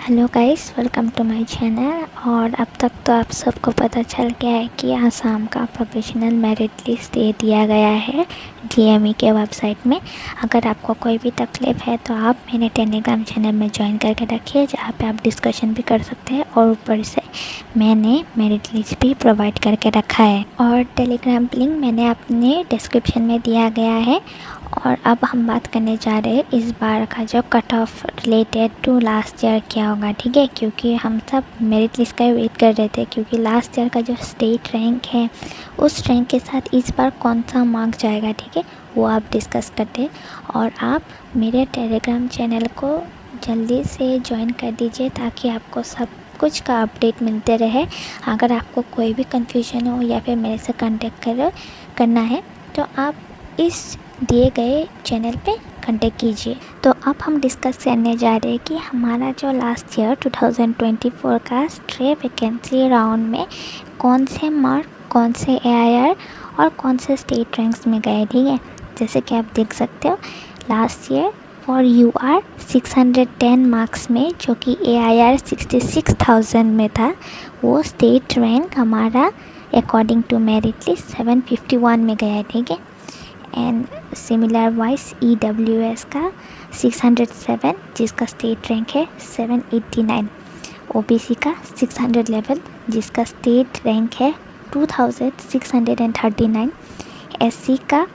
Hello guys, welcome to my channel. और अब तक तो आप सबको पता चल गया है कि आसाम का प्रोफेशनल मेरिट लिस्ट दे दिया गया है डीएमई के वेबसाइट में। अगर आपको कोई भी तकलीफ़ है तो आप मेरे टेलीग्राम चैनल में ज्वाइन करके रखिए, जहाँ पे आप डिस्कशन भी कर सकते हैं और ऊपर से मैंने मेरिट लिस्ट भी प्रोवाइड करके रखा है। और टेलीग्राम लिंक मैंने अपने डिस्क्रिप्शन में दिया गया है। और अब हम बात करने जा रहे हैं इस बार का जो cut off related to last year क्या होगा, ठीक है। क्योंकि हम सब मेरिट लिस्ट का वेट कर रहे थे, क्योंकि लास्ट ईयर का जो स्टेट रैंक है उस रैंक के साथ इस बार कौन सा मार्क जाएगा, ठीक है, वो आप डिस्कस करते हैं। और आप मेरे टेलीग्राम चैनल को जल्दी से ज्वाइन कर दीजिए ताकि आपको सब कुछ का अपडेट मिलते रहे। अगर आपको कोई भी कन्फ्यूजन हो या फिर मेरे से कांटेक्ट करना है तो आप इस दिए गए चैनल पे कांटेक्ट कीजिए। तो अब हम डिस्कस करने जा रहे हैं कि हमारा जो लास्ट ईयर 2024 का स्ट्रे वैकेंसी राउंड में कौन से मार्क, कौन से एआईआर और कौन से स्टेट रैंक्स में गए, ठीक है। जैसे कि आप देख सकते हो, last year for UR 610 marks में, जो कि एआईआर 66,000 में था, वो स्टेट रैंक हमारा अकॉर्डिंग टू मेरिट लिस्ट 751 में गया है, ठीक है। एंड सिमिलर वाइज EWS का 607, जिसका स्टेट रैंक है 789, OBC का 600 लेवल, जिसका स्टेट रैंक है 2639, SC का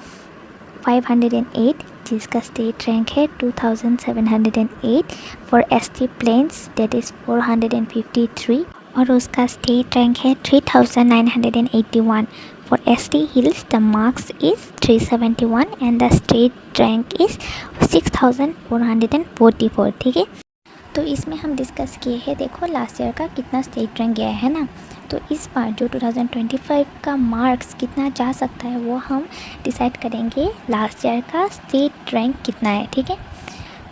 508, जिसका स्टेट रैंक है 2708, for ST plains that is 453, और उसका स्टेट रैंक है 3981। For ST Hills, the marks is 371 and the state rank is 6444, ठीक है। तो इसमें हम डिस्कस किए हैं, देखो लास्ट ईयर का कितना स्टेट रैंक गया है ना, तो इस बार जो 2025 का मार्क्स कितना जा सकता है वो हम डिसाइड करेंगे लास्ट ईयर का स्टेट रैंक कितना है, ठीक है।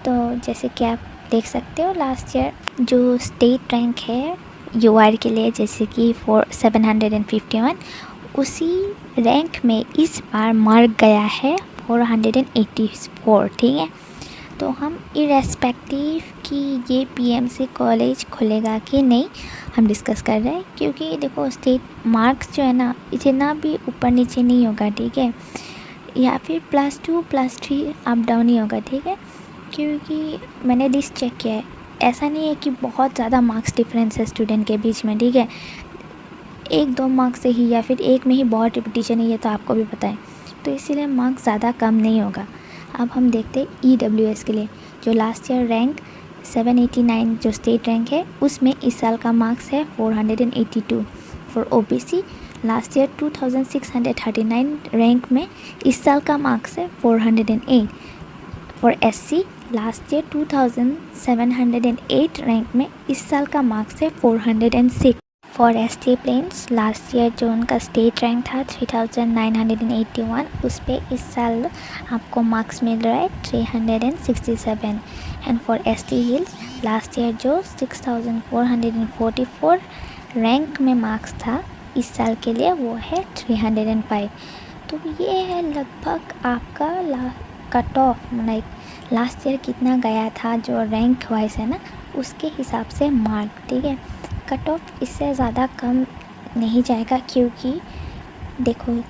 तो जैसे कि आप देख सकते हो, लास्ट ईयर जो स्टेट रैंक है यूआर के लिए, जैसे कि 751, उसी रैंक में इस बार मार्क गया है 484, ठीक है। तो हम इरेस्पेक्टिव कि ये पीएमसी कॉलेज खुलेगा कि नहीं हम डिस्कस कर रहे हैं, क्योंकि देखो स्टेट मार्क्स जो है ना इतना भी ऊपर नीचे नहीं होगा, ठीक है, या फिर +2 +3 अप डाउन ही होगा, ठीक है। क्योंकि मैंने लिस्ट चेक किया है, ऐसा नहीं है कि बहुत ज़्यादा मार्क्स डिफरेंस है स्टूडेंट के बीच में, ठीक है। 1-2 मार्क्स से ही या फिर एक में ही बहुत रिपीटिशन है, ये तो आपको भी पता है, तो इसीलिए मार्क्स ज़्यादा कम नहीं होगा। अब हम देखते हैं EWS के लिए, जो लास्ट ईयर रैंक 789 जो स्टेट रैंक है उसमें इस साल का मार्क्स है 482। For OBC last year 2639 rank में इस साल का मार्क्स है 408। For SC last year 2708 rank में इस साल का मार्क्स है 406। For ST plains last year जो उनका स्टेट रैंक था 3981, उस पर इस साल आपको मार्क्स मिल रहा है 367। And for ST hills last year जो 6444 रैंक में मार्क्स था इस साल के लिए, वो है 305। तो ये है लगभग आपका cut off, like last year कितना गया था जो रैंक वाइज है ना, उसके हिसाब से मार्क, ठीक है। कट ऑफ इससे ज़्यादा कम नहीं जाएगा, क्योंकि देखो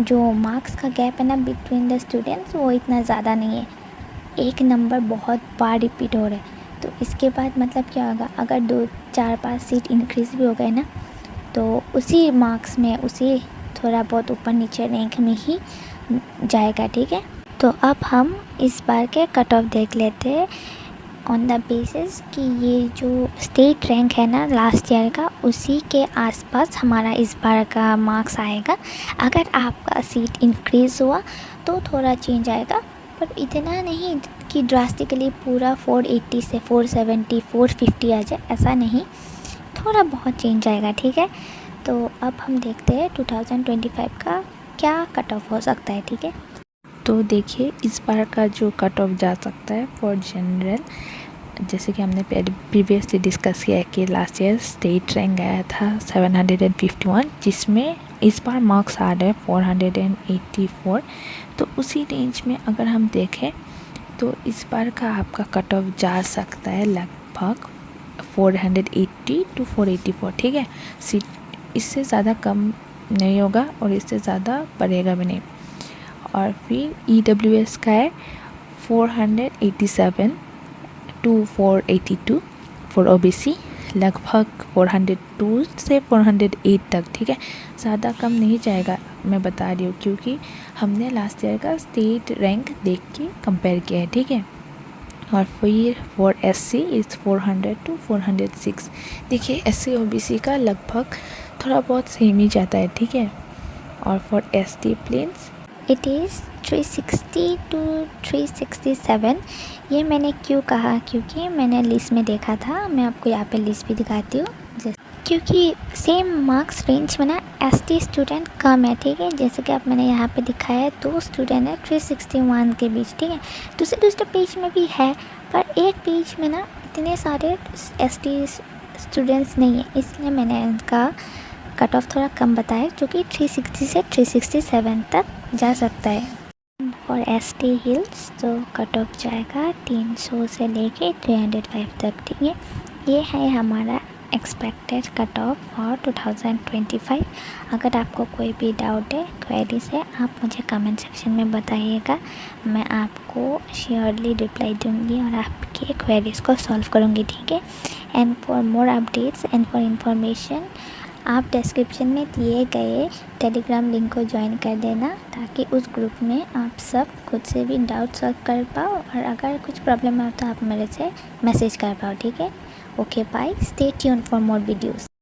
जो मार्क्स का गैप है ना बिटवीन द स्टूडेंट्स वो इतना ज़्यादा नहीं है, एक नंबर बहुत बार रिपीट हो रहा है। तो इसके बाद मतलब क्या होगा, अगर 2-4-5 सीट इंक्रीज़ भी हो गए ना तो उसी मार्क्स में, उसी थोड़ा बहुत ऊपर नीचे रैंक में ही जाएगा, ठीक है। तो अब हम इस बार के कट ऑफ देख लेते हैं ऑन द बेसिस कि ये जो स्टेट रैंक है ना लास्ट ईयर का, उसी के आसपास हमारा इस बार का मार्क्स आएगा। अगर आपका सीट इंक्रीज़ हुआ तो थोड़ा चेंज आएगा, पर इतना नहीं कि ड्रास्टिकली पूरा 480 से 470 450 आ जाए, ऐसा नहीं, थोड़ा बहुत चेंज आएगा, ठीक है। तो अब हम देखते हैं 2025 का क्या कट ऑफ हो सकता है, ठीक है। तो देखिए इस बार का जो कट ऑफ जा सकता है फॉर जनरल, जैसे कि हमने प्रीवियसली डिस्कस किया है कि लास्ट ईयर स्टेट रैंक गया था 751, जिसमें इस बार मार्क्स आ रहे हैं 484। तो उसी रेंज में अगर हम देखें तो इस बार का आपका कट ऑफ जा सकता है लगभग 480 to 484, ठीक है। सीट इससे ज़्यादा कम नहीं होगा और इससे ज़्यादा बढ़ेगा भी नहीं। और फिर EWS का है 487 to 482 फॉर OBC, लगभग 402 से 408 तक, ठीक है। ज़्यादा कम नहीं जाएगा, मैं बता रही हूँ, क्योंकि हमने लास्ट ईयर का स्टेट रैंक देख के कंपेयर किया है, ठीक है। और फिर फॉर SC इज़ 400 to 406। देखिए SC OBC का लगभग थोड़ा बहुत सेम ही जाता है, ठीक है। और for ST plains it is 360 to 367। ये मैंने क्यों कहा, क्योंकि मैंने लिस्ट में देखा था। मैं आपको यहाँ पे लिस्ट भी दिखाती हूँ। क्योंकि सेम मार्क्स रेंज में ना ST स्टूडेंट कम है, ठीक है। जैसे कि आप मैंने यहाँ पे दिखाया है, 2 स्टूडेंट है 361 के बीच, ठीक है। दूसरे पेज में भी है, पर एक पेज में ना इतने सारे ST स्टूडेंट्स नहीं है, इसलिए मैंने इनका कट ऑफ थोड़ा कम बताया, जो कि 360 से 367 तक जा सकता है। और ST हिल्स तो कट ऑफ जाएगा 300 से लेके 305 तक, ठीक है। ये है हमारा एक्सपेक्टेड कट ऑफ फॉर 2025। अगर आपको कोई भी डाउट है, क्वेरीज है, आप मुझे कमेंट सेक्शन में बताइएगा। मैं आपको श्योरली रिप्लाई दूंगी और आपके क्वेरीज को सॉल्व करूंगी, ठीक है। And for more updates and for information, आप डिस्क्रिप्शन में दिए गए टेलीग्राम लिंक को ज्वाइन कर देना, ताकि उस ग्रुप में आप सब खुद से भी डाउट सॉल्व कर पाओ, और अगर कुछ प्रॉब्लम है तो आप मेरे से मैसेज कर पाओ, ठीक है। Okay bye, stay tuned for more videos.